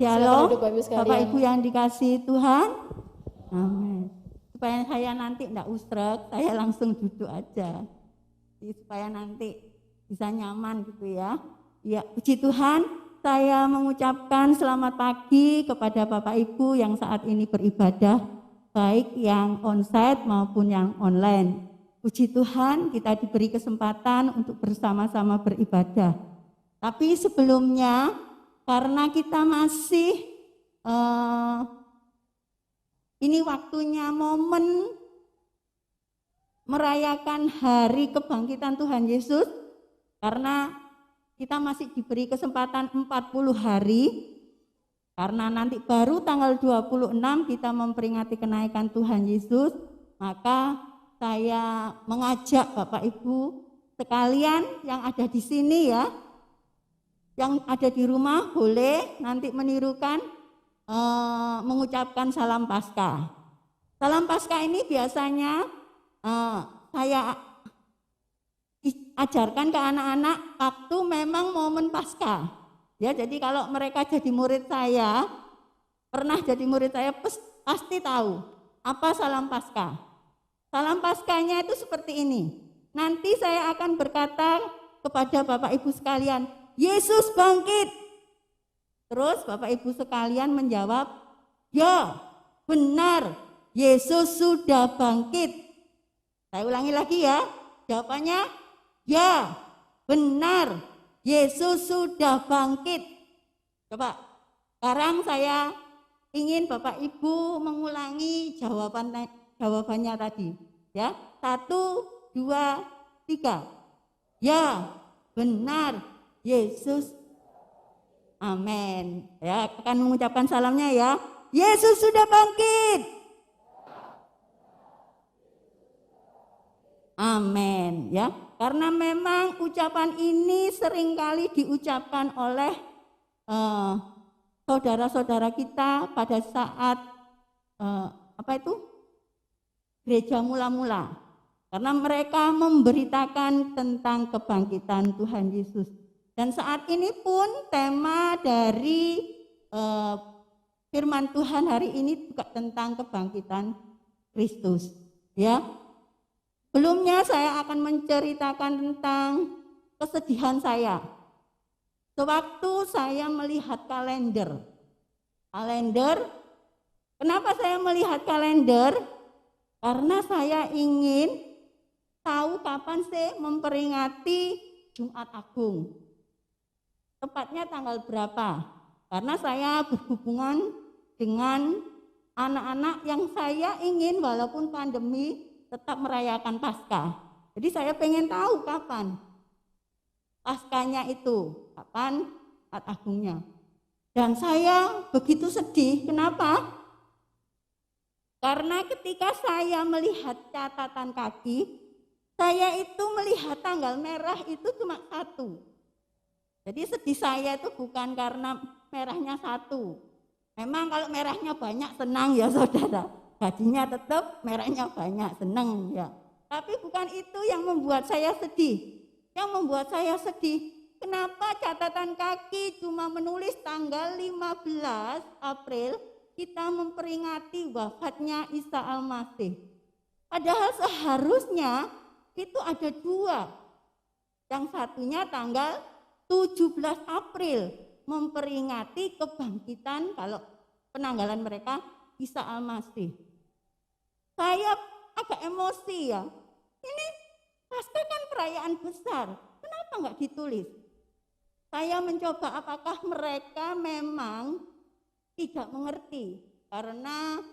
Shalom, Bapak Ibu yang dikasihi Tuhan. Amin. Supaya saya nanti tidak usrek, saya langsung duduk aja. Jadi, supaya nanti bisa nyaman gitu ya. Ya, puji Tuhan, saya mengucapkan selamat pagi kepada Bapak Ibu yang saat ini beribadah, baik yang onsite maupun yang online. Puji Tuhan, kita diberi kesempatan untuk bersama-sama beribadah. Tapi sebelumnya, karena kita masih ini waktunya momen merayakan hari kebangkitan Tuhan Yesus, karena kita masih diberi kesempatan 40 hari, karena nanti baru tanggal 26 kita memperingati kenaikan Tuhan Yesus, maka saya mengajak Bapak Ibu sekalian yang ada di sini ya, yang ada di rumah boleh nanti menirukan mengucapkan salam Paskah. Salam Paskah ini biasanya saya ajarkan ke anak-anak waktu memang momen Paskah. Ya, jadi kalau mereka jadi murid saya, pernah jadi murid saya pasti tahu apa salam Paskah. Salam Paskahnya itu seperti ini. Nanti saya akan berkata kepada Bapak Ibu sekalian, Yesus bangkit. Terus Bapak Ibu sekalian menjawab, ya benar, Yesus sudah bangkit. Saya ulangi lagi ya, jawabannya ya benar, Yesus sudah bangkit. Coba, sekarang saya ingin Bapak Ibu mengulangi jawabannya tadi. Ya, 1, 2, 3. Ya benar, Yesus. Amin. Ya, akan mengucapkan salamnya ya. Yesus sudah bangkit. Amin ya. Karena memang ucapan ini seringkali diucapkan oleh saudara-saudara kita pada saat gereja mula-mula. Karena mereka memberitakan tentang kebangkitan Tuhan Yesus. Dan saat ini pun tema dari firman Tuhan hari ini juga tentang kebangkitan Kristus. Ya, sebelumnya saya akan menceritakan tentang kesedihan saya. Sewaktu saya melihat kalender. Kenapa saya melihat kalender? Karena saya ingin tahu kapan sih memperingati Jumat Agung. Tepatnya tanggal berapa? Karena saya berhubungan dengan anak-anak yang saya ingin walaupun pandemi tetap merayakan Paskah. Jadi saya pengen tahu kapan Paskahnya itu, kapan Jumat Agungnya. Dan saya begitu sedih, kenapa? Karena ketika saya melihat catatan kaki, saya itu melihat tanggal merah itu cuma 1. Jadi sedih saya itu bukan karena merahnya 1. Memang kalau merahnya banyak senang ya saudara. Gajinya tetap, merahnya banyak, senang ya. Tapi bukan itu yang membuat saya sedih. Yang membuat saya sedih, kenapa catatan kaki cuma menulis tanggal 15 April kita memperingati wafatnya Isa Al-Masih. Padahal seharusnya itu ada 2. Yang satunya tanggal 17 April memperingati kebangkitan kalau penanggalan mereka Isa Al-Masih. Saya agak emosi ya. Ini pasti kan perayaan besar. Kenapa enggak ditulis? Saya mencoba apakah mereka memang tidak mengerti karena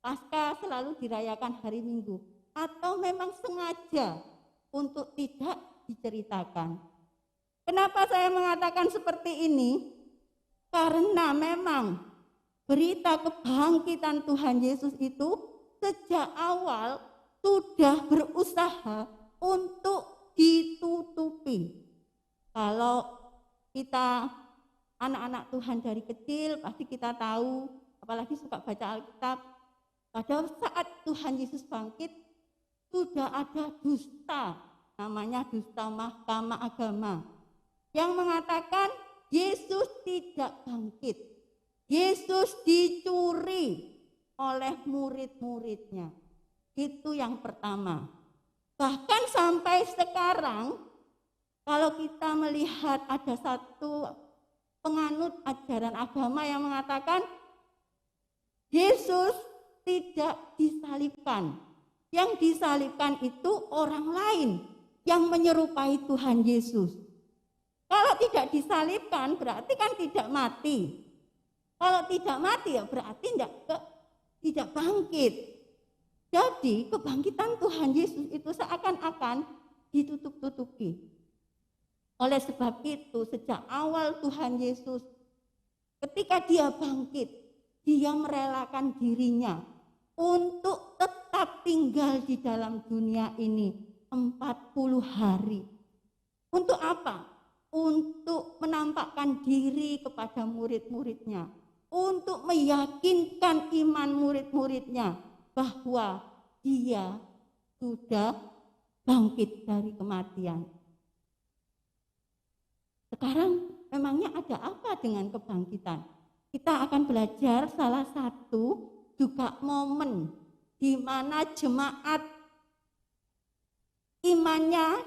Paskah selalu dirayakan hari Minggu atau memang sengaja untuk tidak diceritakan. Kenapa saya mengatakan seperti ini? Karena memang berita kebangkitan Tuhan Yesus itu sejak awal sudah berusaha untuk ditutupi. Kalau kita anak-anak Tuhan dari kecil pasti kita tahu, apalagi suka baca Alkitab, pada saat Tuhan Yesus bangkit sudah ada dusta, namanya dusta Mahkamah Agama, yang mengatakan Yesus tidak bangkit. Yesus dicuri oleh murid-muridnya. Itu yang pertama. Bahkan sampai sekarang, kalau kita melihat ada satu penganut ajaran agama yang mengatakan Yesus tidak disalibkan. Yang disalibkan itu orang lain yang menyerupai Tuhan Yesus. Kalau tidak disalibkan berarti kan tidak mati. Kalau tidak mati ya berarti tidak bangkit. Jadi kebangkitan Tuhan Yesus itu seakan-akan ditutup-tutupi. Oleh sebab itu sejak awal Tuhan Yesus ketika dia bangkit, dia merelakan dirinya untuk tetap tinggal di dalam dunia ini 40 hari. Untuk apa? Untuk menampakkan diri kepada murid-muridnya, untuk meyakinkan iman murid-muridnya bahwa dia sudah bangkit dari kematian. Sekarang memangnya ada apa dengan kebangkitan? Kita akan belajar salah satu juga momen di mana jemaat imannya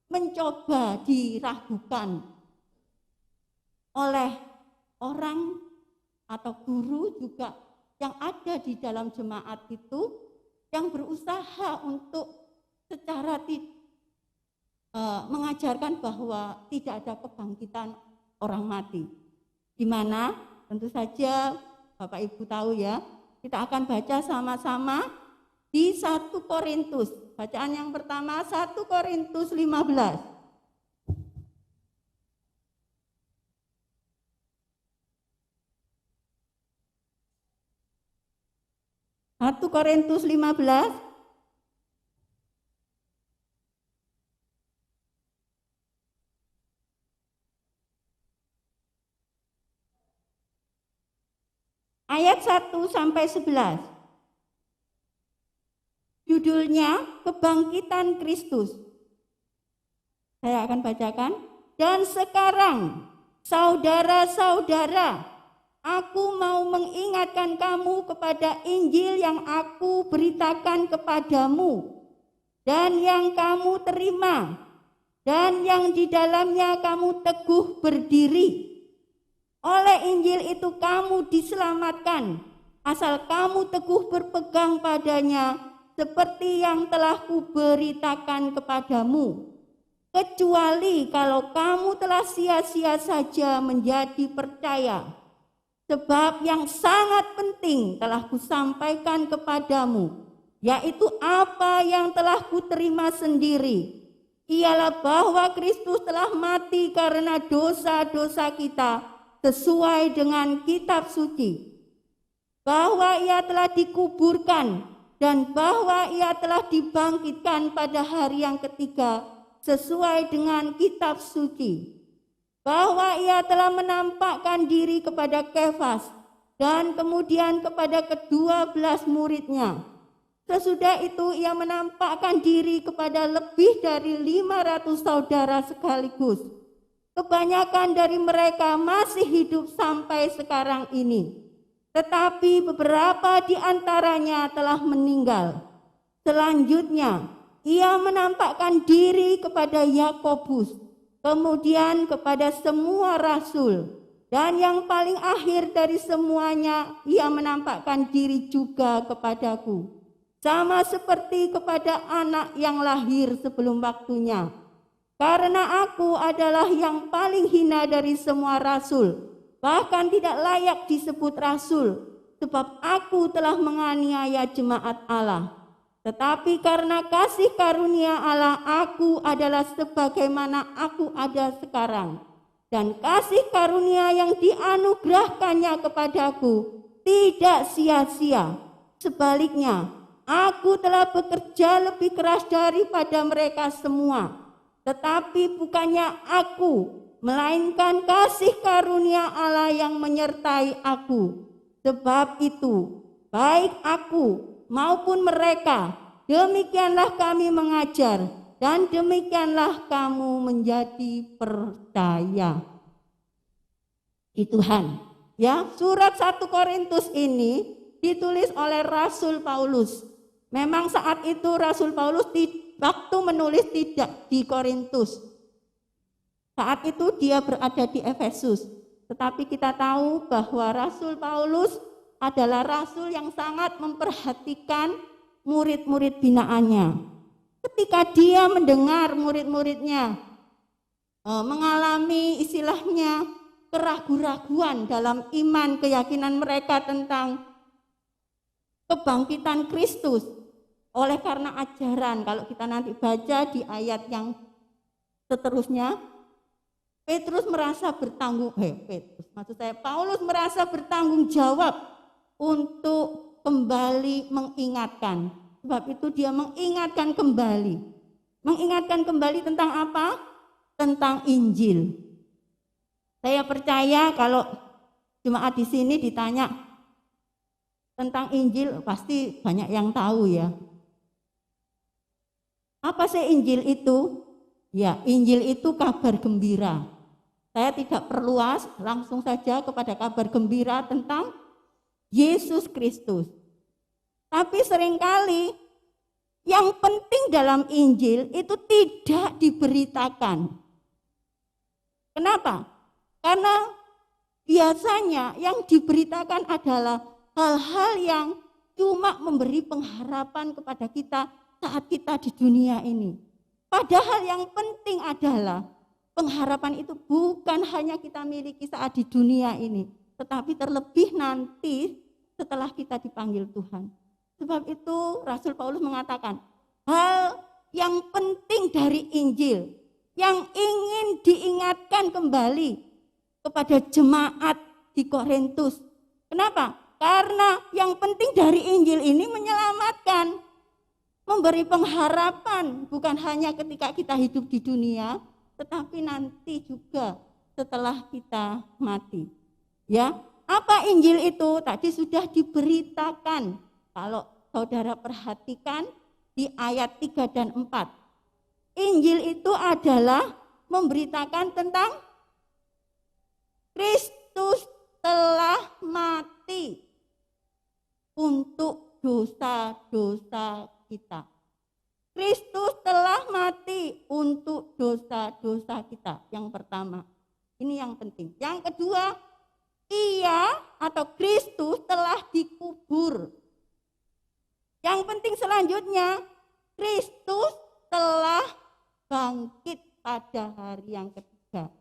mencoba diragukan oleh orang atau guru juga yang ada di dalam jemaat itu yang berusaha untuk secara mengajarkan bahwa tidak ada kebangkitan orang mati. Di mana tentu saja Bapak Ibu tahu ya, kita akan baca sama-sama di 1 Korintus. Bacaan yang pertama 1 Korintus 15. 1 Korintus 15 ayat 1 sampai 11. Judulnya Kebangkitan Kristus. Saya akan bacakan. Dan sekarang, saudara-saudara, aku mau mengingatkan kamu kepada Injil yang aku beritakan kepadamu dan yang kamu terima dan yang di dalamnya kamu teguh berdiri. Oleh Injil itu kamu diselamatkan, asal kamu teguh berpegang padanya seperti yang telah kuberitakan kepadamu. Kecuali kalau kamu telah sia-sia saja menjadi percaya. Sebab yang sangat penting telah kusampaikan kepadamu, yaitu apa yang telah kuterima sendiri. Ialah bahwa Kristus telah mati karena dosa-dosa kita sesuai dengan kitab suci. Bahwa ia telah dikuburkan dan bahwa ia telah dibangkitkan pada hari yang ketiga sesuai dengan kitab suci. Bahwa ia telah menampakkan diri kepada Kefas dan kemudian kepada ke-12 muridnya. Sesudah itu ia menampakkan diri kepada lebih dari 500 saudara sekaligus. Kebanyakan dari mereka masih hidup sampai sekarang ini. Tetapi beberapa di antaranya telah meninggal. Selanjutnya ia menampakkan diri kepada Yakobus, kemudian kepada semua rasul, dan yang paling akhir dari semuanya ia menampakkan diri juga kepadaku, sama seperti kepada anak yang lahir sebelum waktunya. Karena aku adalah yang paling hina dari semua rasul, bahkan tidak layak disebut rasul, sebab aku telah menganiaya jemaat Allah. Tetapi karena kasih karunia Allah, aku adalah sebagaimana aku ada sekarang. Dan kasih karunia yang dianugerahkannya kepadaku tidak sia-sia. Sebaliknya, aku telah bekerja lebih keras daripada mereka semua. Tetapi bukannya aku, melainkan kasih karunia Allah yang menyertai aku. Sebab itu, baik aku maupun mereka, demikianlah kami mengajar, dan demikianlah kamu menjadi percaya. Di Tuhan, Ya, surat 1 Korintus ini ditulis oleh Rasul Paulus. Memang saat itu Rasul Paulus waktu menulis tidak di Korintus. Saat itu dia berada di Efesus. Tetapi kita tahu bahwa Rasul Paulus adalah rasul yang sangat memperhatikan murid-murid binaannya. Ketika dia mendengar murid-muridnya mengalami istilahnya keraguan-raguan dalam iman, keyakinan mereka tentang kebangkitan Kristus oleh karena ajaran, kalau kita nanti baca di ayat yang seterusnya, Paulus merasa bertanggung jawab untuk kembali mengingatkan. Sebab itu dia mengingatkan kembali. Mengingatkan kembali tentang apa? Tentang Injil. Saya percaya kalau jemaat di sini ditanya tentang Injil, pasti banyak yang tahu ya. Apa sih Injil itu? Ya, Injil itu kabar gembira. Saya tidak perluas, langsung saja kepada kabar gembira tentang Yesus Kristus. Tapi seringkali yang penting dalam Injil itu tidak diberitakan. Kenapa? Karena biasanya yang diberitakan adalah hal-hal yang cuma memberi pengharapan kepada kita saat kita di dunia ini. Padahal yang penting adalah pengharapan itu bukan hanya kita miliki saat di dunia ini, tetapi terlebih nanti setelah kita dipanggil Tuhan. Sebab itu Rasul Paulus mengatakan, hal yang penting dari Injil, yang ingin diingatkan kembali kepada jemaat di Korintus. Kenapa? Karena yang penting dari Injil ini menyelamatkan, memberi pengharapan, bukan hanya ketika kita hidup di dunia, tetapi nanti juga setelah kita mati. Ya, apa Injil itu? Tadi sudah diberitakan. Kalau saudara perhatikan di ayat 3 dan 4. Injil itu adalah memberitakan tentang Kristus telah mati untuk dosa-dosa kita. Kristus telah mati untuk dosa-dosa kita. Yang pertama, ini yang penting. Yang kedua, Ia atau Kristus telah dikubur. Yang penting selanjutnya, Kristus telah bangkit pada hari yang ketiga.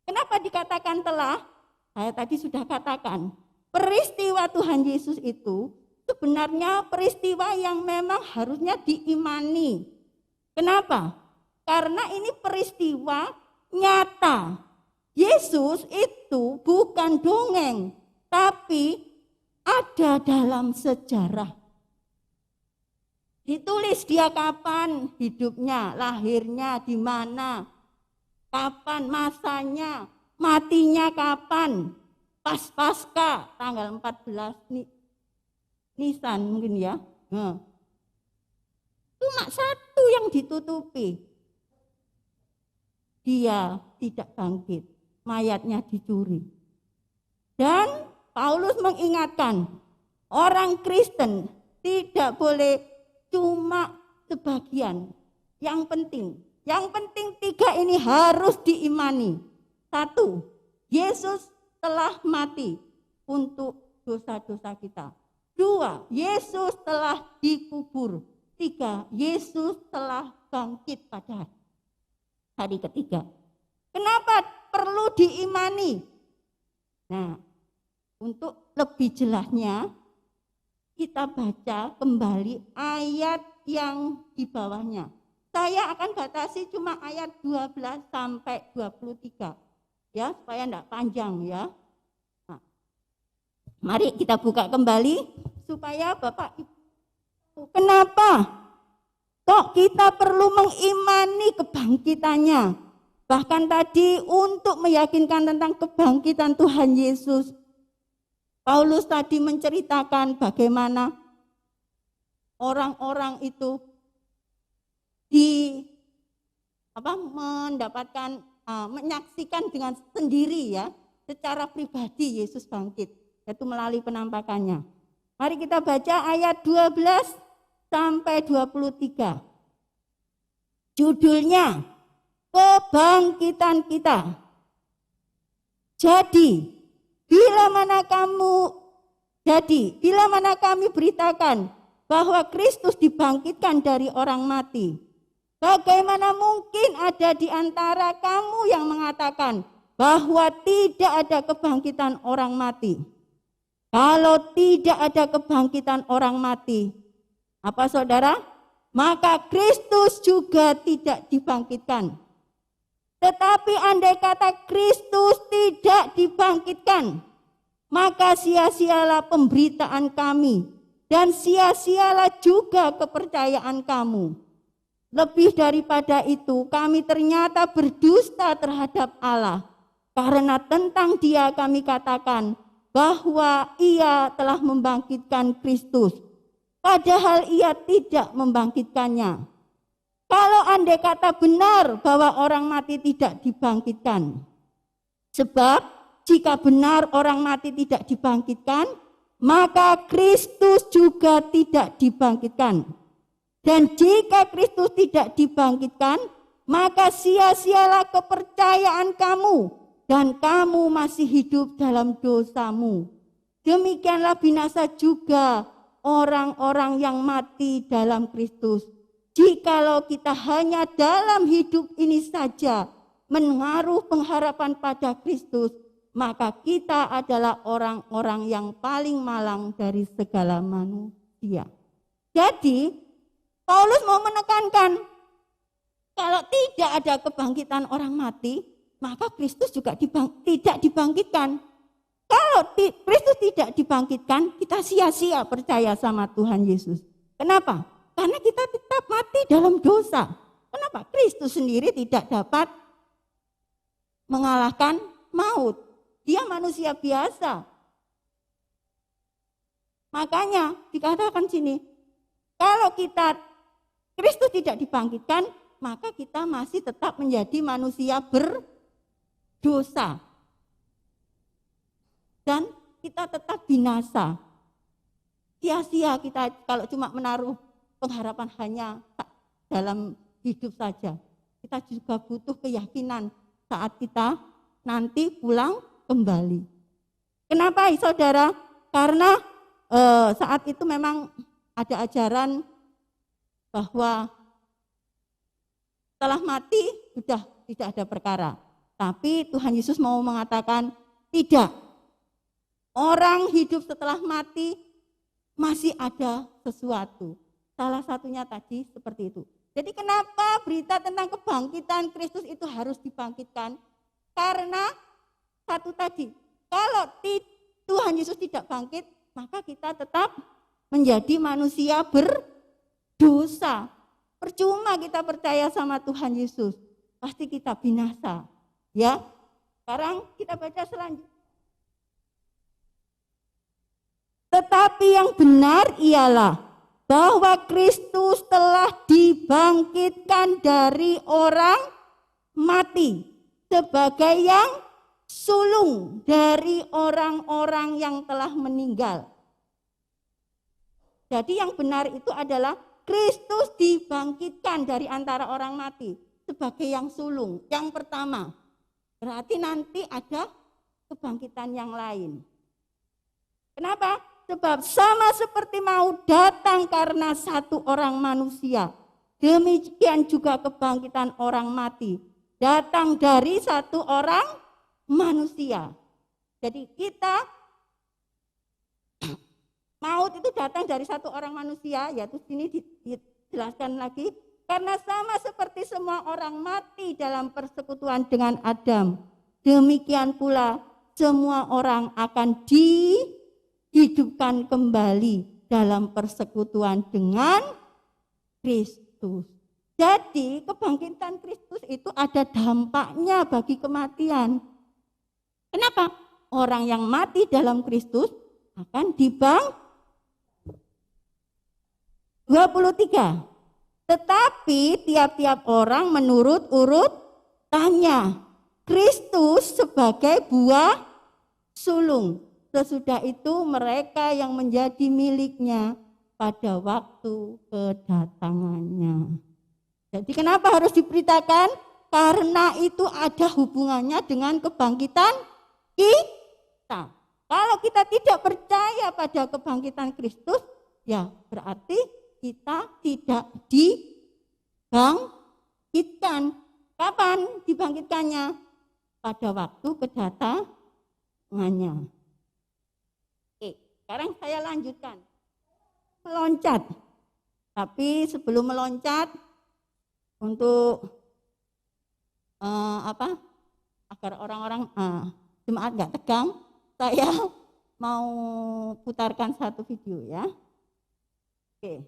Kenapa dikatakan telah? Saya tadi sudah katakan, peristiwa Tuhan Yesus itu sebenarnya peristiwa yang memang harusnya diimani. Kenapa? Karena ini peristiwa nyata. Yesus itu bukan dongeng, tapi ada dalam sejarah. Ditulis dia kapan hidupnya, lahirnya di mana, kapan masanya, matinya kapan, pas Paskah tanggal 14 Nisan mungkin ya. Cuma satu yang ditutupi. Dia tidak bangkit, mayatnya dicuri. Dan Paulus mengingatkan, orang Kristen tidak boleh cuma sebagian. Yang penting 3 ini harus diimani. 1, Yesus telah mati untuk dosa-dosa kita. 2, Yesus telah dikubur. 3, Yesus telah bangkit pada hari ketiga. Kenapa perlu diimani? Nah, untuk lebih jelasnya kita baca kembali ayat yang di bawahnya. Saya akan batasi cuma ayat 12 sampai 23. Ya, supaya enggak panjang ya. Nah, mari kita buka kembali supaya Bapak Ibu, kenapa kok kita perlu mengimani kebangkitannya? Bahkan tadi untuk meyakinkan tentang kebangkitan Tuhan Yesus, Paulus tadi menceritakan bagaimana orang-orang itu mendapatkan menyaksikan dengan sendiri ya, secara pribadi Yesus bangkit, yaitu melalui penampakannya. Mari kita baca ayat 12 sampai 23. Judulnya kebangkitan kita. Jadi, bila mana kami beritakan bahwa Kristus dibangkitkan dari orang mati, bagaimana mungkin ada di antara kamu yang mengatakan bahwa tidak ada kebangkitan orang mati? Kalau tidak ada kebangkitan orang mati, apa saudara? Maka Kristus juga tidak dibangkitkan. Tetapi andai kata Kristus tidak dibangkitkan, maka sia-sialah pemberitaan kami dan sia-sialah juga kepercayaan kamu. Lebih daripada itu, kami ternyata berdusta terhadap Allah, karena tentang Dia kami katakan bahwa Ia telah membangkitkan Kristus, padahal Ia tidak membangkitkannya. Kalau andai kata benar bahwa orang mati tidak dibangkitkan, sebab jika benar orang mati tidak dibangkitkan, maka Kristus juga tidak dibangkitkan. Dan jika Kristus tidak dibangkitkan, maka sia-sialah kepercayaan kamu dan kamu masih hidup dalam dosamu. Demikianlah binasa juga orang-orang yang mati dalam Kristus. Jikalau kita hanya dalam hidup ini saja menaruh pengharapan pada Kristus, maka kita adalah orang-orang yang paling malang dari segala manusia. Jadi, Paulus mau menekankan, kalau tidak ada kebangkitan orang mati, maka Kristus juga tidak dibangkitkan. Kalau Kristus tidak dibangkitkan, kita sia-sia percaya sama Tuhan Yesus. Kenapa? Karena kita tetap mati dalam dosa. Kenapa? Kristus sendiri tidak dapat mengalahkan maut. Dia manusia biasa. Makanya dikatakan sini, kalau Kristus tidak dibangkitkan, maka kita masih tetap menjadi manusia berdosa. Dan kita tetap binasa. Sia-sia kita kalau cuma menaruh pengharapan hanya dalam hidup saja. Kita juga butuh keyakinan saat kita nanti pulang kembali. Kenapa saudara? Karena saat itu memang ada ajaran bahwa setelah mati sudah tidak ada perkara. Tapi Tuhan Yesus mau mengatakan tidak. Orang hidup setelah mati masih ada sesuatu. Salah satunya tadi seperti itu. Jadi kenapa berita tentang kebangkitan Kristus itu harus dibangkitkan? Karena satu tadi, kalau Tuhan Yesus tidak bangkit, maka kita tetap menjadi manusia berdosa. Percuma kita percaya sama Tuhan Yesus, pasti kita binasa. Ya, sekarang kita baca selanjutnya. Tetapi yang benar ialah bahwa Kristus telah dibangkitkan dari orang mati sebagai yang sulung dari orang-orang yang telah meninggal. Jadi yang benar itu adalah Kristus dibangkitkan dari antara orang mati sebagai yang sulung, yang pertama. Berarti nanti ada kebangkitan yang lain. Kenapa? Sebab sama seperti maut datang karena satu orang manusia, demikian juga kebangkitan orang mati datang dari satu orang manusia. Jadi kita maut itu datang dari satu orang manusia, yaitu sini dijelaskan lagi, karena sama seperti semua orang mati dalam persekutuan dengan Adam, demikian pula semua orang akan dihidupkan kembali dalam persekutuan dengan Kristus. Jadi kebangkitan Kristus itu ada dampaknya bagi kematian. Kenapa? Orang yang mati dalam Kristus akan 23. Tetapi tiap-tiap orang menurut urutannya. Kristus sebagai buah sulung. Sesudah itu mereka yang menjadi miliknya pada waktu kedatangannya. Jadi kenapa harus diberitakan? Karena itu ada hubungannya dengan kebangkitan kita. Kalau kita tidak percaya pada kebangkitan Kristus, ya berarti kita tidak dibangkitkan. Kapan dibangkitkannya? Pada waktu kedatangannya. Oke, sekarang saya lanjutkan. Meloncat. Tapi sebelum meloncat, untuk agar orang-orang jemaat nggak tegang, saya mau putarkan satu video ya. Oke.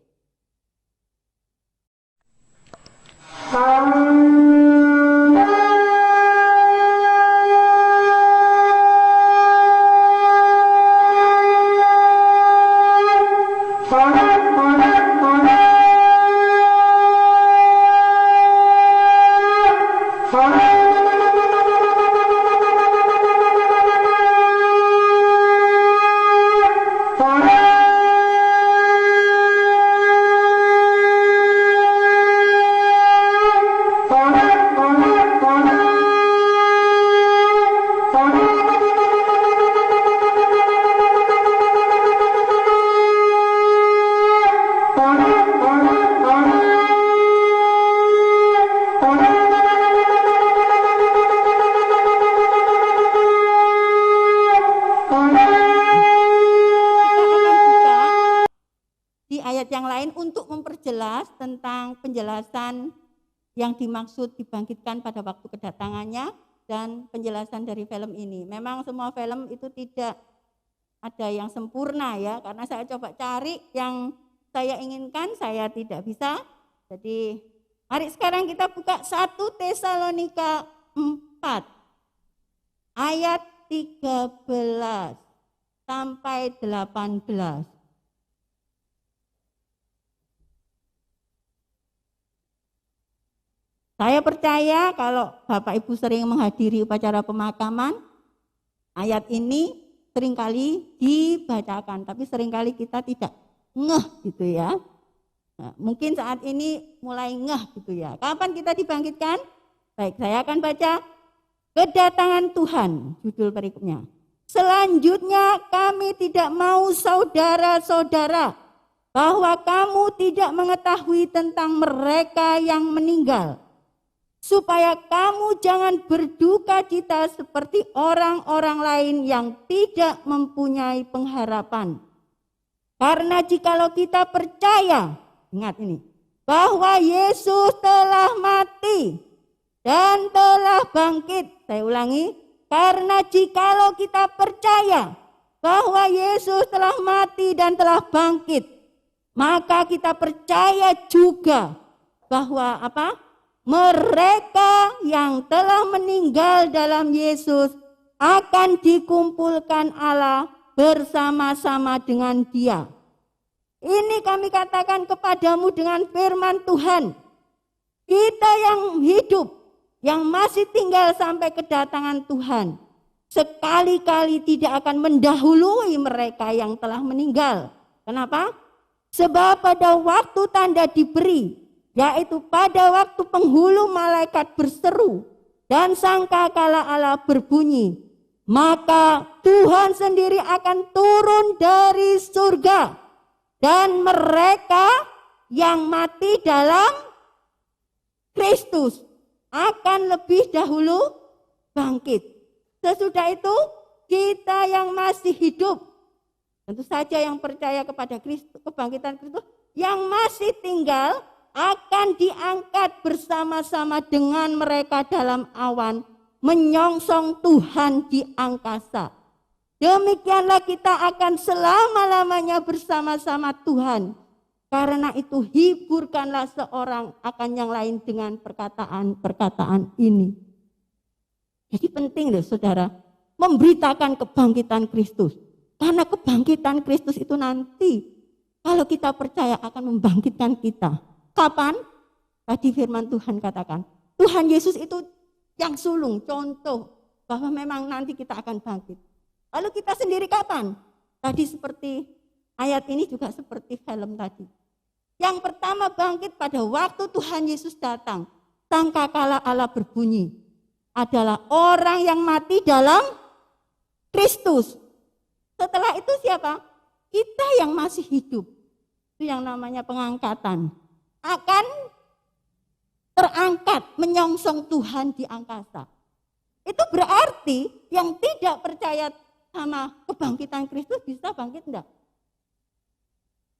Yang lain untuk memperjelas tentang penjelasan yang dimaksud dibangkitkan pada waktu kedatangannya dan penjelasan dari film ini. Memang semua film itu tidak ada yang sempurna ya, karena saya coba cari yang saya inginkan, saya tidak bisa. Jadi mari sekarang kita buka 1 Tesalonika 4 ayat 13 sampai 18. Saya percaya kalau Bapak Ibu sering menghadiri upacara pemakaman, ayat ini seringkali dibacakan, tapi seringkali kita tidak ngeh gitu ya. Nah, mungkin saat ini mulai ngeh gitu ya. Kapan kita dibangkitkan? Baik, saya akan baca kedatangan Tuhan, judul berikutnya. Selanjutnya kami tidak mau saudara-saudara bahwa kamu tidak mengetahui tentang mereka yang meninggal, supaya kamu jangan berduka cita seperti orang-orang lain yang tidak mempunyai pengharapan. Karena jikalau kita percaya, ingat ini, bahwa Yesus telah mati dan telah bangkit. Saya ulangi, karena jikalau kita percaya bahwa Yesus telah mati dan telah bangkit, maka kita percaya juga bahwa mereka yang telah meninggal dalam Yesus akan dikumpulkan Allah bersama-sama dengan Dia. Ini kami katakan kepadamu dengan firman Tuhan. Kita yang hidup, yang masih tinggal sampai kedatangan Tuhan, sekali-kali tidak akan mendahului mereka yang telah meninggal. Kenapa? Sebab pada waktu tanda diberi, yaitu pada waktu penghulu malaikat berseru dan sangkakala Allah berbunyi, maka Tuhan sendiri akan turun dari surga dan mereka yang mati dalam Kristus akan lebih dahulu bangkit. Sesudah itu kita yang masih hidup, tentu saja yang percaya kepada Kristus, kebangkitan Kristus, yang masih tinggal akan diangkat bersama-sama dengan mereka dalam awan, menyongsong Tuhan di angkasa. Demikianlah kita akan selama-lamanya bersama-sama Tuhan. Karena itu hiburkanlah seorang akan yang lain dengan perkataan-perkataan ini. Jadi penting loh saudara, memberitakan kebangkitan Kristus. Karena kebangkitan Kristus itu nanti, kalau kita percaya akan membangkitkan kita. Kapan? Tadi firman Tuhan katakan, Tuhan Yesus itu yang sulung, contoh bahwa memang nanti kita akan bangkit. Lalu kita sendiri kapan? Tadi seperti ayat ini juga seperti film tadi. Yang pertama bangkit pada waktu Tuhan Yesus datang. Sangkakala Allah berbunyi. Adalah orang yang mati dalam Kristus. Setelah itu siapa? Kita yang masih hidup. Itu yang namanya pengangkatan. Akan terangkat menyongsong Tuhan di angkasa. Itu berarti yang tidak percaya sama kebangkitan Kristus bisa bangkit enggak?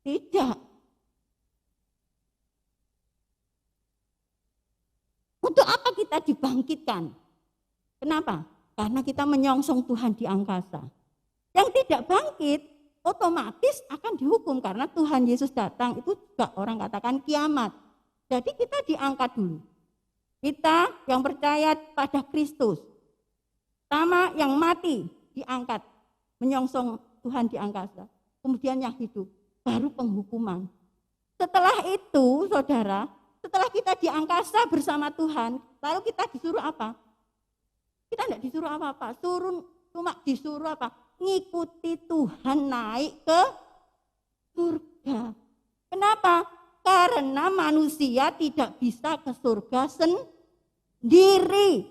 Tidak. Untuk apa kita dibangkitkan? Kenapa? Karena kita menyongsong Tuhan di angkasa. Yang tidak bangkit otomatis akan dihukum karena Tuhan Yesus datang itu juga orang katakan kiamat. Jadi kita diangkat dulu. Kita yang percaya pada Kristus. Sama yang mati diangkat. Menyongsong Tuhan di angkasa. Kemudian yang hidup. Baru penghukuman. Setelah itu saudara, setelah kita di angkasa bersama Tuhan, lalu kita disuruh apa? Kita tidak disuruh apa-apa. Cuma disuruh apa? Ngikuti Tuhan naik ke surga. Kenapa? Karena manusia tidak bisa ke surga sendiri.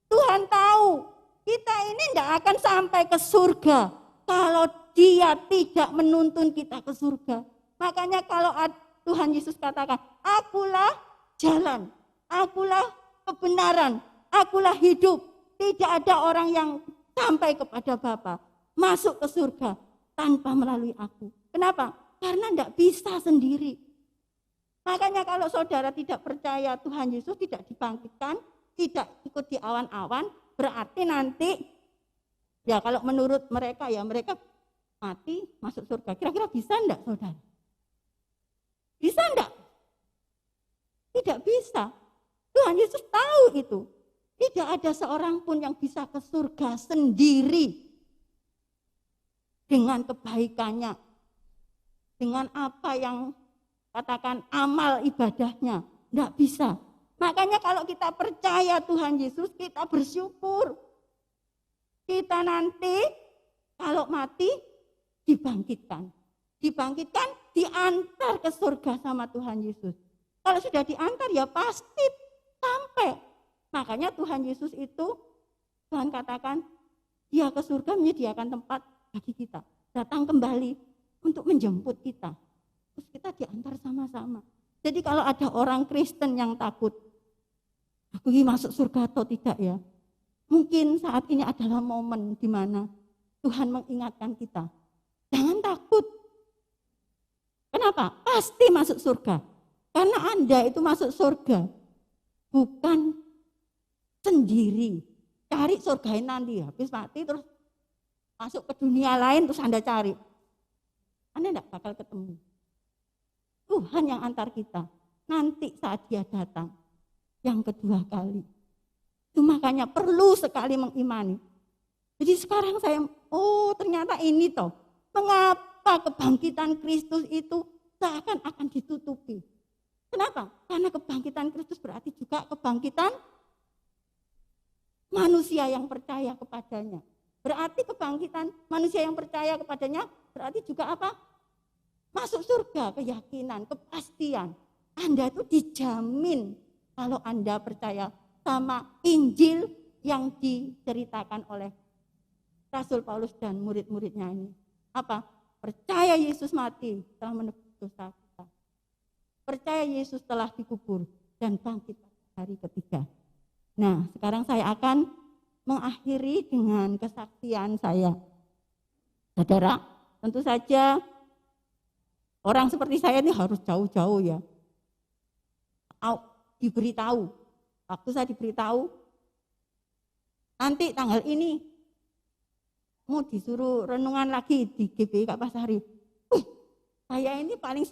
Tuhan tahu kita ini tidak akan sampai ke surga kalau Dia tidak menuntun kita ke surga. Makanya kalau Tuhan Yesus katakan, akulah jalan, akulah kebenaran, akulah hidup. Tidak ada orang yang sampai kepada Bapa, masuk ke surga tanpa melalui aku. Kenapa? Karena tidak bisa sendiri. Makanya kalau saudara tidak percaya Tuhan Yesus tidak dibangkitkan, tidak ikut di awan-awan, berarti nanti, ya kalau menurut mereka ya mereka mati masuk surga. Kira-kira bisa enggak saudara? Bisa enggak? Tidak bisa. Tuhan Yesus tahu itu. Tidak ada seorang pun yang bisa ke surga sendiri. Dengan kebaikannya. Dengan apa yang katakan amal ibadahnya. Tidak bisa. Makanya kalau kita percaya Tuhan Yesus, kita bersyukur. Kita nanti kalau mati dibangkitkan. Dibangkitkan, diantar ke surga sama Tuhan Yesus. Kalau sudah diantar ya pasti sampai. Makanya Tuhan Yesus itu, Tuhan katakan, Dia ke surga menyediakan tempat bagi kita. Datang kembali untuk menjemput kita. Terus kita diantar sama-sama. Jadi kalau ada orang Kristen yang takut, aku ini masuk surga atau tidak ya? Mungkin saat ini adalah momen di mana Tuhan mengingatkan kita. Jangan takut. Kenapa? Pasti masuk surga. Karena Anda itu masuk surga. Bukan sendiri. Cari surga nanti. Habis mati terus masuk ke dunia lain terus Anda cari. Anda tidak bakal ketemu. Tuhan yang antar kita. Nanti saat Dia datang. Yang kedua kali. Itu makanya perlu sekali mengimani. Jadi sekarang saya, ternyata ini toh. Mengapa kebangkitan Kristus itu seakan-akan ditutupi? Kenapa? Karena kebangkitan Kristus berarti juga kebangkitan manusia yang percaya kepadanya. Berarti kebangkitan manusia yang percaya kepadanya berarti juga apa? Masuk surga, keyakinan, kepastian. Anda itu dijamin kalau Anda percaya sama Injil yang diceritakan oleh Rasul Paulus dan murid-muridnya ini. Apa? Percaya Yesus mati telah menebus dosa kita. Percaya Yesus telah dikubur dan bangkit hari ketiga. Nah, sekarang saya akan mengakhiri dengan kesaksian saya. Saudara, tentu saja orang seperti saya ini harus jauh-jauh ya. Diberitahu. Waktu saya diberitahu, nanti tanggal ini mau disuruh renungan lagi di GBI Kak Pasari. Saya ini paling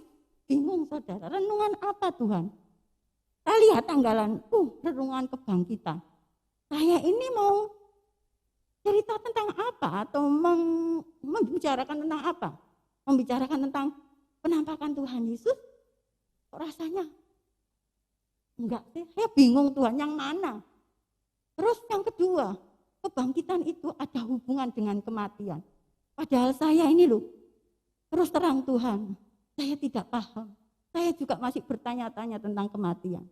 bingung saudara, renungan apa Tuhan? Saya lihat tanggalan, renungan kebangkitan. Saya ini mau cerita tentang apa atau membicarakan tentang apa? Membicarakan tentang penampakan Tuhan Yesus? Kok rasanya enggak sih, saya bingung Tuhan yang mana. Terus yang kedua, kebangkitan itu ada hubungan dengan kematian. Padahal saya ini loh, terus terang Tuhan, saya tidak paham. Saya juga masih bertanya-tanya tentang kematian.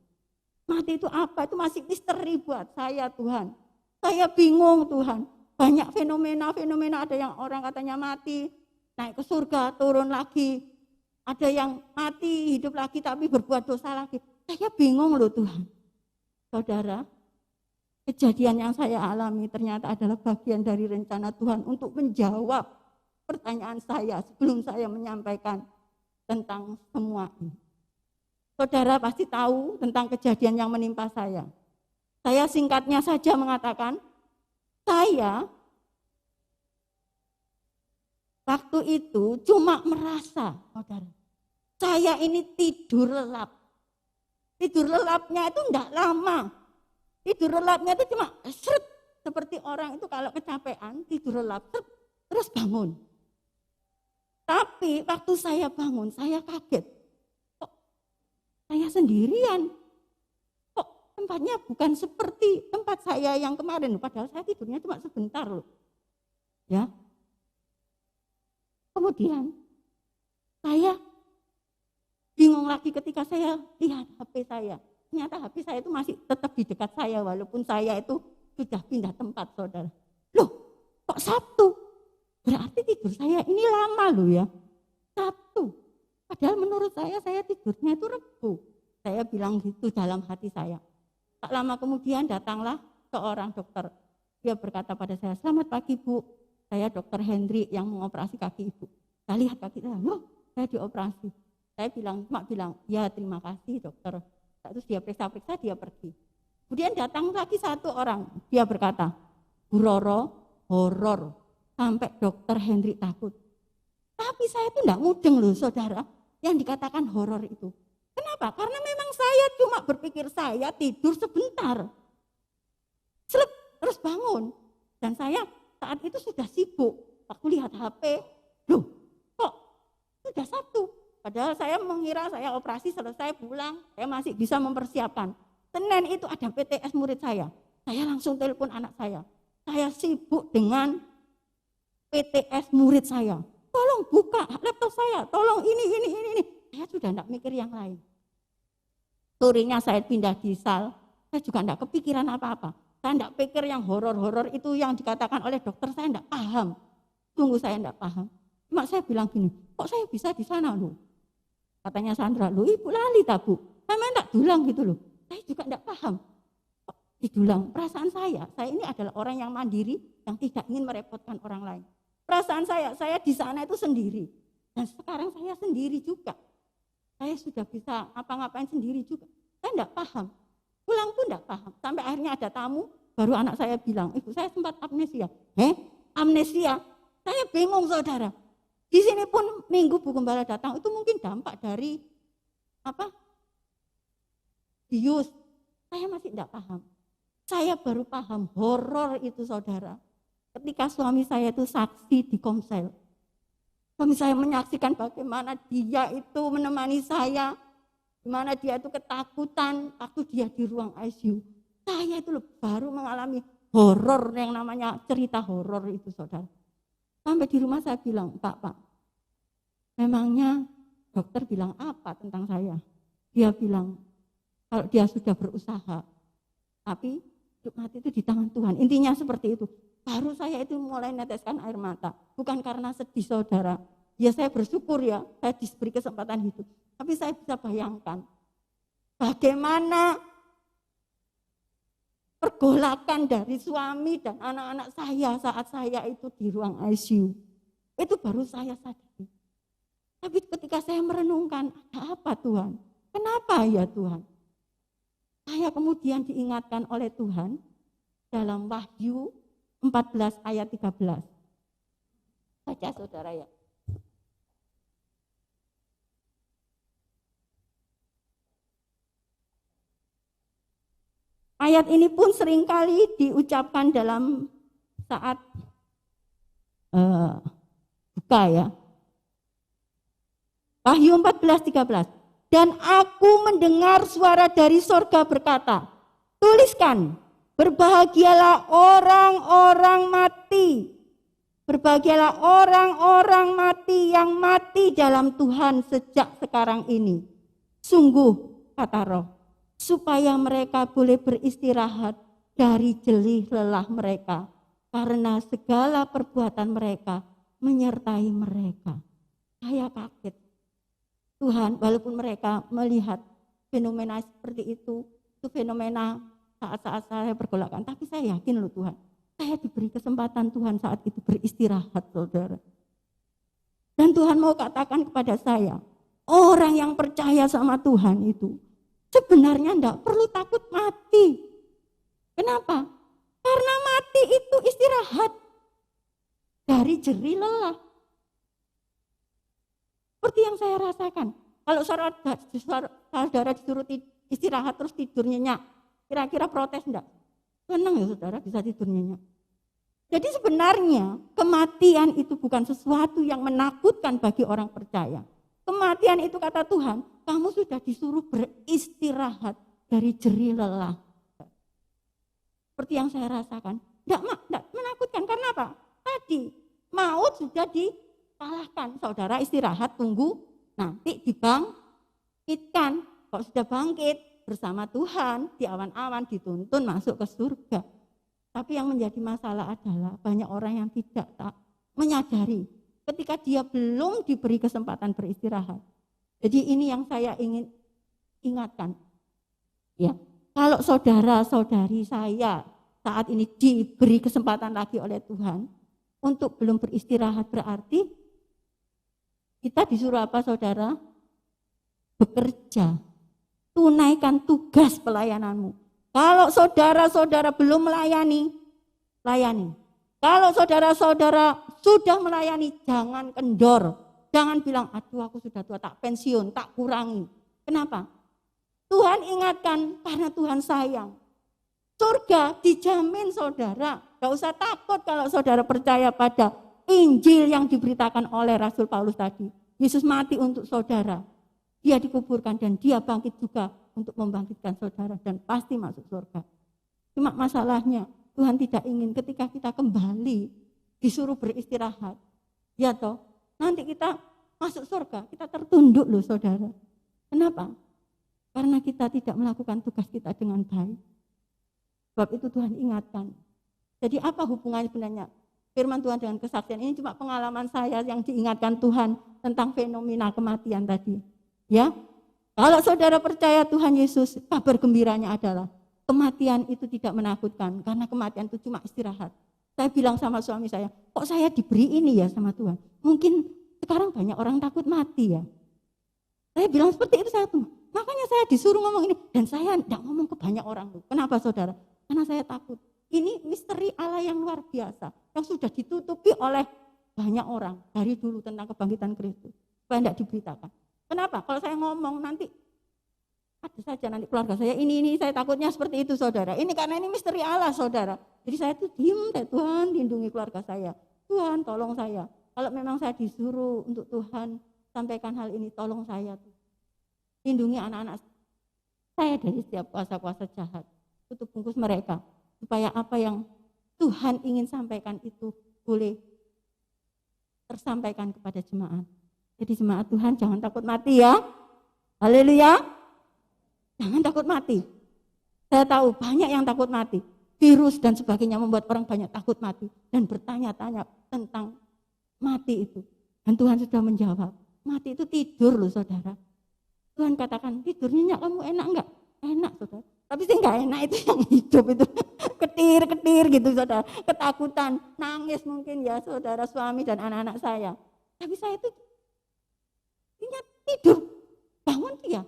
Mati itu apa? Itu masih misteri buat saya Tuhan. Saya bingung Tuhan. Banyak fenomena, ada yang orang katanya mati, naik ke surga, turun lagi. Ada yang mati, hidup lagi tapi berbuat dosa lagi. Saya bingung loh Tuhan. Saudara, kejadian yang saya alami ternyata adalah bagian dari rencana Tuhan untuk menjawab pertanyaan saya sebelum saya menyampaikan tentang semua ini. Saudara pasti tahu tentang kejadian yang menimpa saya. Saya singkatnya saja mengatakan, saya waktu itu cuma merasa, saudara, saya ini tidur lelap. Tidur lelapnya itu enggak lama. Tidur lelapnya itu cuma seret, seperti orang itu kalau kecapean tidur lelap terus bangun. Tapi waktu saya bangun saya kaget. Kok saya sendirian? Kok tempatnya bukan seperti tempat saya yang kemarin, padahal saya tidurnya cuma sebentar loh. Ya. Kemudian saya bingung lagi ketika saya lihat HP saya. Ternyata HP saya itu masih tetap di dekat saya walaupun saya itu sudah pindah tempat, saudara. Loh, kok Sabtu? Berarti tidur saya ini lama loh ya. Sabtu. Padahal menurut saya tidurnya itu Rebu. Saya bilang gitu dalam hati saya. Tak lama kemudian datanglah seorang dokter. Dia berkata pada saya, "Selamat pagi Bu, saya dokter Hendri yang mengoperasi kaki Ibu." Saya lihat kaki saya, loh saya dioperasi. Saya cuma bilang, ya terima kasih dokter. Terus dia periksa-periksa, dia pergi. Kemudian datang lagi satu orang, dia berkata, "Bu Roro, horor, sampai dokter Hendri takut." Tapi saya itu enggak mudeng loh saudara, yang dikatakan horor itu. Kenapa? Karena memang saya cuma berpikir saya tidur sebentar. Selep, terus bangun. Dan saya saat itu sudah sibuk. Waktu lihat HP, loh kok sudah Sabtu? Padahal saya mengira saya operasi selesai pulang, saya masih bisa mempersiapkan. Senin itu ada PTS murid saya. Saya langsung telepon anak saya. Saya sibuk dengan PTS murid saya. Tolong buka laptop saya, tolong ini. Saya sudah tidak mikir yang lain. Sorenya saya pindah di SAL, saya juga tidak kepikiran apa-apa. Saya tidak pikir yang horor-horor itu yang dikatakan oleh dokter, saya tidak paham. Sungguh saya tidak paham. Cuma saya bilang gini, kok saya bisa di sana loh? Katanya Sandra, "Loh Ibu lali tak Bu? Memang tak dulang gitu loh." Saya juga tidak paham. Kok didulang? Perasaan saya ini adalah orang yang mandiri, yang tidak ingin merepotkan orang lain. Perasaan saya di sana itu sendiri. Dan sekarang saya sendiri juga. Saya sudah bisa ngapa-ngapain sendiri juga. Saya tidak paham. Pulang pun tidak paham. Sampai akhirnya ada tamu, baru anak saya bilang, "Ibu saya sempat amnesia." Amnesia? Saya bingung saudara. Di sini pun minggu Bu Gembala datang, itu mungkin dampak dari bius. Saya masih tidak paham. Saya baru paham horor itu saudara. Ketika suami saya itu saksi di Komsel. Suami saya menyaksikan bagaimana dia itu menemani saya, gimana dia itu ketakutan waktu dia di ruang ICU. Saya itu baru mengalami horor yang namanya cerita horor itu saudara. Sampai di rumah saya bilang, Pak, memangnya dokter bilang apa tentang saya? Dia bilang, kalau dia sudah berusaha, tapi hidup mati itu di tangan Tuhan. Intinya seperti itu. Baru saya itu mulai neteskan air mata. Bukan karena sedih saudara. Ya saya bersyukur ya, saya diberi kesempatan hidup. Tapi saya bisa bayangkan, bagaimana pergolakan dari suami dan anak-anak saya saat saya itu di ruang ICU. Itu baru saya sadari. Tapi ketika saya merenungkan, ada apa Tuhan? Kenapa ya Tuhan? Saya kemudian diingatkan oleh Tuhan dalam Wahyu 14 ayat 13. Baca saudara ya. Ayat ini pun seringkali diucapkan dalam saat buka ya. Wahyu 14:13. Dan aku mendengar suara dari sorga berkata, tuliskan, Berbahagialah orang-orang mati. Berbahagialah orang-orang mati yang mati dalam Tuhan sejak sekarang ini. Sungguh, kata Roh, supaya mereka boleh beristirahat dari jelih lelah mereka. Karena segala perbuatan mereka menyertai mereka. Saya kaget. Tuhan, walaupun mereka melihat fenomena seperti itu fenomena saat-saat saya pergolakan. Tapi saya yakin loh Tuhan, saya diberi kesempatan Tuhan saat itu beristirahat, saudara. Dan Tuhan mau katakan kepada saya, orang yang percaya sama Tuhan itu sebenarnya enggak perlu takut mati. Kenapa? Karena mati itu istirahat dari jerih lelah. Seperti yang saya rasakan. Kalau saudara disuruh istirahat terus tidur nyenyak, kira-kira protes enggak? Senang ya saudara bisa tidur nyenyak. Jadi sebenarnya kematian itu bukan sesuatu yang menakutkan bagi orang percaya. Kematian itu kata Tuhan, kamu sudah disuruh beristirahat dari jerih lelah. Seperti yang saya rasakan. Enggak menakutkan, karena apa? Tadi maut sudah dikalahkan. Saudara istirahat, tunggu nanti dibangkitkan. Kalau sudah bangkit bersama Tuhan di awan-awan dituntun masuk ke surga. Tapi yang menjadi masalah adalah banyak orang yang tidak menyadari ketika dia belum diberi kesempatan beristirahat. Jadi ini yang saya ingin ingatkan. Ya, kalau saudara-saudari saya saat ini diberi kesempatan lagi oleh Tuhan untuk belum beristirahat, berarti kita disuruh apa saudara? Bekerja. Tunaikan tugas pelayananmu. Kalau saudara-saudara belum melayani, layani. Kalau saudara-saudara sudah melayani, jangan kendor. Jangan bilang, aduh aku sudah tua, tak pensiun, tak kurangi. Kenapa? Tuhan ingatkan karena Tuhan sayang. Surga dijamin saudara. Gak usah takut kalau saudara percaya pada Injil yang diberitakan oleh Rasul Paulus tadi. Yesus mati untuk saudara. Dia dikuburkan dan dia bangkit juga untuk membangkitkan saudara dan pasti masuk surga. Cuma masalahnya Tuhan tidak ingin ketika kita kembali disuruh beristirahat. Ya toh, nanti kita masuk surga, kita tertunduk loh saudara. Kenapa? Karena kita tidak melakukan tugas kita dengan baik. Sebab itu Tuhan ingatkan. Jadi apa hubungannya sebenarnya firman Tuhan dengan kesaksian? Ini cuma pengalaman saya yang diingatkan Tuhan tentang fenomena kematian tadi. Ya, kalau saudara percaya Tuhan Yesus, kabar gembiranya adalah kematian itu tidak menakutkan, karena kematian itu cuma istirahat. Saya bilang sama suami saya, kok saya diberi ini ya sama Tuhan? Mungkin sekarang banyak orang takut mati ya. Saya bilang seperti itu saya tuh. Makanya saya disuruh ngomong ini, dan saya tidak ngomong ke banyak orang. Kenapa saudara? Karena saya takut. Ini misteri Allah yang luar biasa, yang sudah ditutupi oleh banyak orang dari dulu tentang kebangkitan Kristus. Supaya tidak diberitakan. Kenapa? Kalau saya ngomong nanti ada saja nanti keluarga saya ini saya takutnya seperti itu saudara. Ini karena ini misteri Allah saudara. Jadi saya tuh diem, Tuhan lindungi keluarga saya. Tuhan tolong saya. Kalau memang saya disuruh untuk Tuhan sampaikan hal ini, tolong saya tuh. Lindungi anak-anak saya dari setiap kuasa-kuasa jahat. Tutup bungkus mereka. Supaya apa yang Tuhan ingin sampaikan itu boleh tersampaikan kepada jemaat. Jadi jemaat Tuhan jangan takut mati ya. Haleluya. Jangan takut mati. Saya tahu banyak yang takut mati. Virus dan sebagainya membuat orang banyak takut mati. Dan bertanya-tanya tentang mati itu. Dan Tuhan sudah menjawab. Mati itu tidur loh saudara. Tuhan katakan tidurnya kamu enak enggak? Enak saudara. Tapi sih enggak enak itu yang hidup itu. Ketir-ketir gitu saudara. Ketakutan, nangis mungkin ya saudara suami dan anak-anak saya. Tapi saya itu tidur, bangun dia,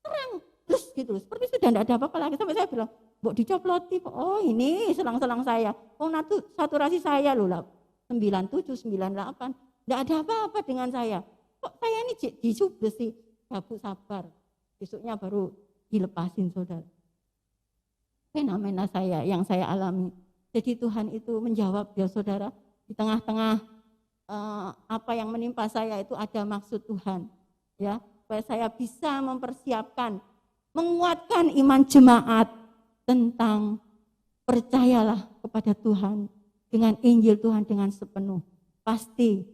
terang, terus gitu, seperti sudah tidak ada apa-apa lagi. Sampai saya bilang, mbok dicoploti, oh ini selang-selang saya, oh saturasi saya loh, 97, 98, tidak ada apa-apa dengan saya. Kok saya ini disubles sih, gabuk sabar, besoknya baru dilepasin saudara. Fenomena saya yang saya alami. Jadi Tuhan itu menjawab ya saudara, di tengah-tengah apa yang menimpa saya itu ada maksud Tuhan. Ya, supaya saya bisa mempersiapkan, menguatkan iman jemaat tentang percayalah kepada Tuhan dengan Injil Tuhan dengan sepenuh. Pasti.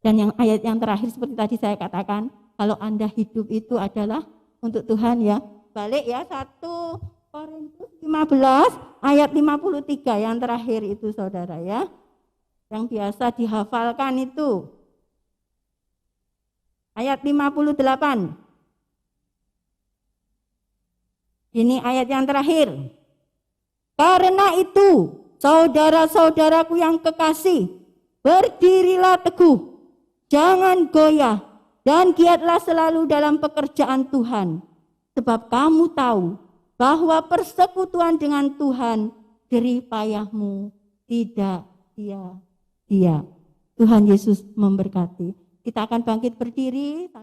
Dan yang ayat yang terakhir seperti tadi saya katakan, kalau Anda hidup itu adalah untuk Tuhan ya. Balik ya, 1 Korintus 15 ayat 53 yang terakhir itu saudara ya. Yang biasa dihafalkan itu. Ayat 58. Ini ayat yang terakhir. Karena itu, saudara-saudaraku yang kekasih, berdirilah teguh, jangan goyah, dan giatlah selalu dalam pekerjaan Tuhan. Sebab kamu tahu bahwa persekutuan dengan Tuhan jerih payahmu tidak sia-sia. Tuhan Yesus memberkati. Kita akan bangkit berdiri.